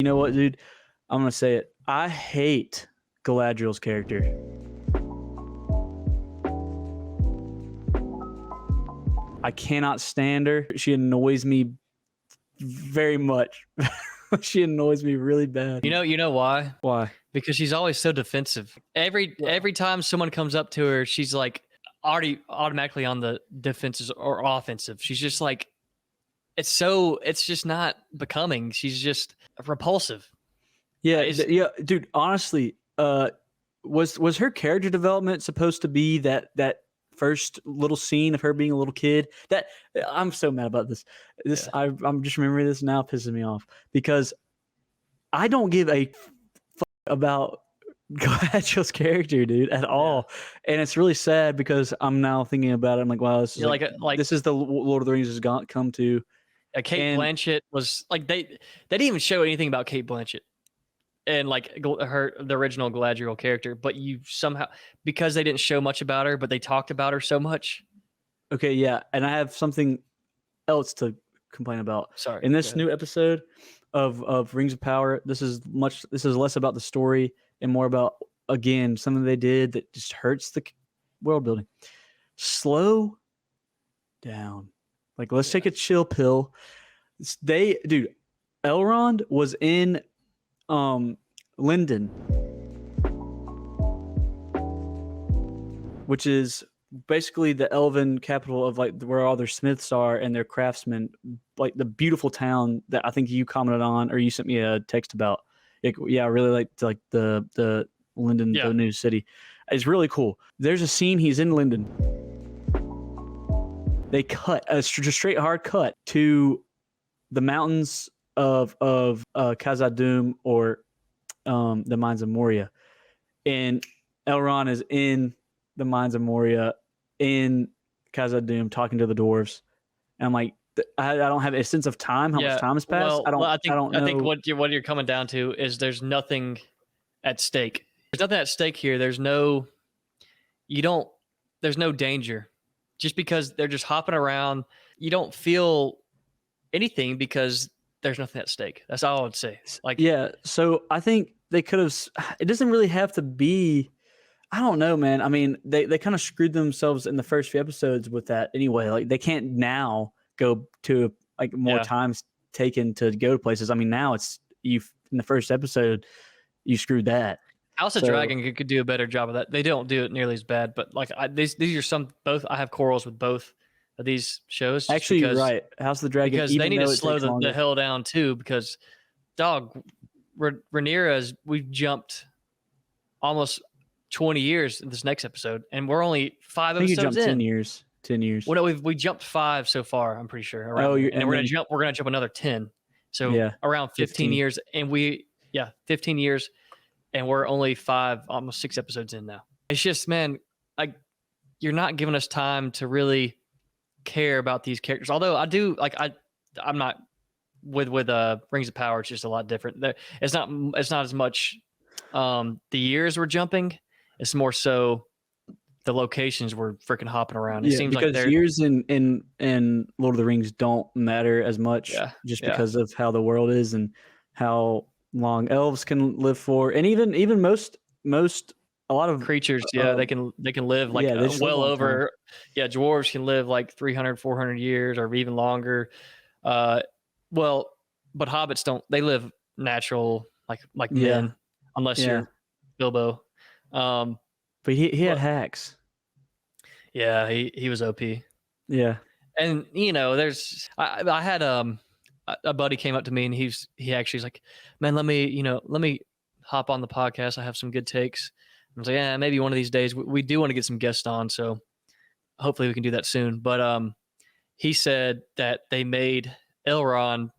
You know what, dude? I'm gonna say it. I hate Galadriel's character. I cannot stand her. She annoys me very much. She annoys me really bad. You know why? Why? Because she's always so defensive. Every time someone comes up to her, she's like already automatically on the defensive or offensive. She's just like, it's just not becoming. She's just repulsive. Yeah, dude. Honestly, was her character development supposed to be that first little scene of her being a little kid? That I'm so mad about this. I'm just remembering this now, pissing me off because I don't give a about Galadriel's character, dude, at all. And it's really sad because I'm now thinking about it. I'm like, wow, this is this is the Lord of the Rings has come to. Kate Blanchett was like they didn't even show anything about Kate Blanchett and like the original Galadriel character, but you somehow, because they didn't show much about her, but they talked about her so much. Okay, yeah, and I have something else to complain about. Sorry. In this new episode of Rings of Power, this is less about the story and more about, again, something they did that just hurts the world building. Slow down. Like, let's take a chill pill. Dude, Elrond was in Lindon, which is basically the elven capital of like where all their smiths are and their craftsmen, like the beautiful town that I think you commented on or you sent me a text about. I really like the Lindon, the new city. It's really cool. There's a scene he's in Lindon. They cut a straight hard cut to the mountains of Khazad-dûm or the Mines of Moria, and Elrond is in the Mines of Moria in Khazad-dûm talking to the dwarves. And I'm like, I don't have a sense of time. How much time has passed? Well, I don't know. I think what you're coming down to is there's nothing at stake. There's nothing at stake here. There's no danger. Just because they're just hopping around, you don't feel anything because there's nothing at stake. That's all I would say. Like, yeah. So I think they could have. It doesn't really have to be. I don't know, man. I mean, they kind of screwed themselves in the first few episodes with that anyway. Like, they can't now go to like more times taken to go to places. I mean, now it's in the first episode, you screwed that. House of Dragon could do a better job of that. They don't do it nearly as bad, but like these are both. I have quarrels with both of these shows. Actually, you're right. House of the Dragon, because they need to slow the hell down too. Because, dog, Rhaenyra, we've jumped almost 20 years in this next episode, and we're only 5 episodes in. You jumped 10 years. 10 years. Well, no, we jumped 5 so far. I'm pretty sure. And we're gonna jump another 10. So around 15 years, and 15 years. And we're only 5, almost 6 episodes in now. It's just, man, like, you're not giving us time to really care about these characters. Although I do, like, I'm not with Rings of Power. It's just a lot different. It's not as much the years we're jumping. It's more so the locations we're freaking hopping around. It seems because like years in Lord of the Rings don't matter as much, because of how the world is and how long elves can live for, and even most a lot of creatures they can live like well over dwarves can live like 300 400 years or even longer, but hobbits don't. They live natural like men, unless you're Bilbo. But he had hacks. He was OP. And there's I had a buddy came up to me and he actually was like, man, let me hop on the podcast. I have some good takes. I was like, maybe one of these days. We do want to get some guests on, so hopefully we can do that soon. But he said that they made Elrond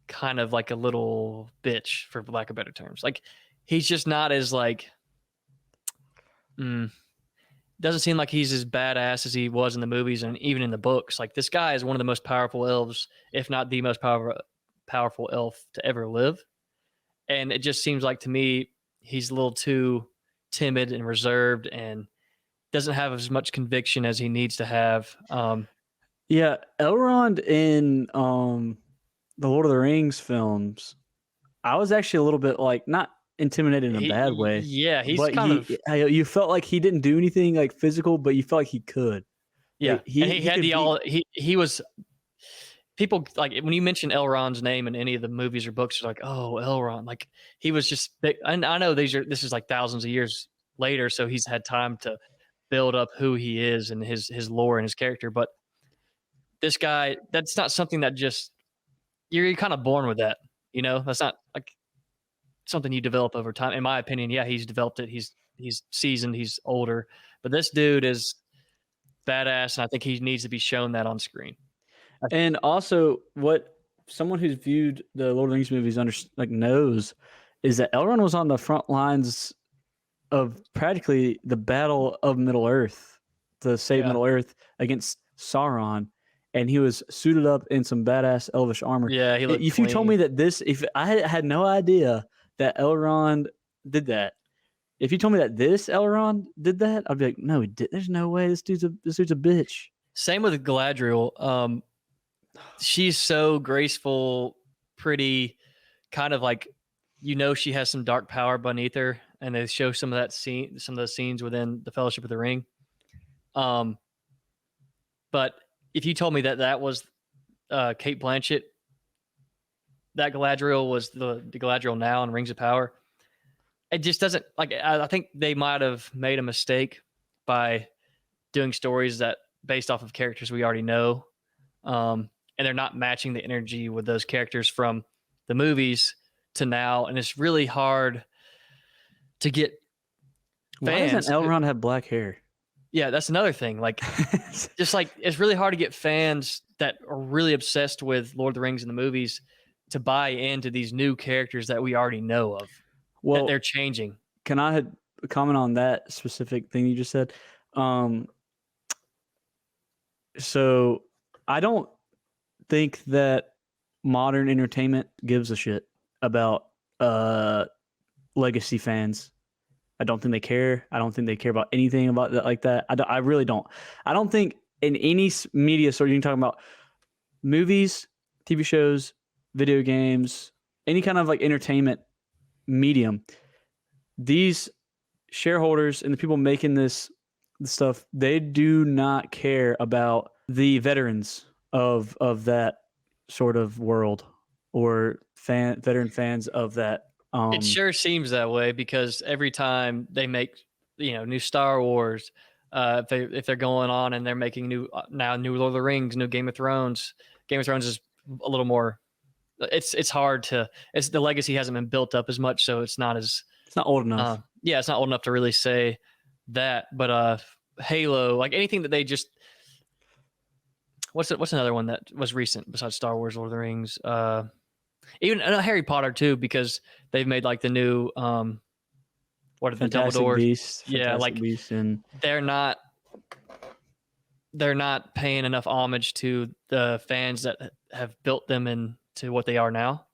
kind of like a little bitch, for lack of better terms. Like, he's just not as like, doesn't seem like he's as badass as he was in the movies and even in the books. Like, this guy is one of the most powerful elves, if not the most powerful elf to ever live. And it just seems like to me, he's a little too timid and reserved and doesn't have as much conviction as he needs to have. Elrond in the Lord of the Rings films I was actually a little bit like not intimidated in a bad way. Yeah, he's but kind of you felt like he didn't do anything like physical, but you felt like he could. yeah. Like, And he had could he was people like when you mention Elrond's name in any of the movies or books, you're like, oh, Elrond. Like he was just big. And I know this is like thousands of years later, so he's had time to build up who he is and his lore and his character. But this guy, that's not something that just you're kind of born with that. You know, that's not like something you develop over time. In my opinion, yeah, he's developed it. He's seasoned. He's older, but this dude is badass, and I think he needs to be shown that on screen. And also, what someone who's viewed the Lord of the Rings movies knows is that Elrond was on the front lines of practically the Battle of Middle Earth to save Middle Earth against Sauron, and he was suited up in some badass elvish armor. Yeah, he looked If clean. you told me that if I had no idea that Elrond did that, if you told me that this Elrond did that, I'd be like, no, he did. There's no way. This dude's a bitch. Same with Galadriel. She's so graceful, pretty, kind of like, she has some dark power beneath her, and they show some of those scenes within the Fellowship of the Ring. But if you told me that was Cate Blanchett, that Galadriel was the Galadriel now in Rings of Power, it just doesn't like. I think they might have made a mistake by doing stories that based off of characters we already know, and they're not matching the energy with those characters from the movies to now, and it's really hard to get fans. Why doesn't Elrond have black hair? Yeah, that's another thing. Like, just like it's really hard to get fans that are really obsessed with Lord of the Rings and the movies to buy into these new characters that we already know of. Well, that they're changing. Can I comment on that specific thing you just said? So I don't think that modern entertainment gives a shit about legacy fans. I don't think they care. I don't think they care about anything about that like that. I really don't. I don't think in any media sort, you can talk about movies, TV shows, video games, any kind of like entertainment medium, these shareholders and the people making this stuff, they do not care about the veterans of that sort of world or veteran fans of that. It sure seems that way because every time they make new Star Wars, if they're going on and they're making new Lord of the Rings, new Game of Thrones is a little more. It's hard to. The legacy hasn't been built up as much, so it's not old enough. It's not old enough to really say that. But Halo, like anything that they just. What's another one that was recent besides Star Wars, Lord of the Rings? Even Harry Potter too, because they've made like the new what are the Dumbledore Beast? Fantastic Beast, and they're not paying enough homage to the fans that have built them into what they are now.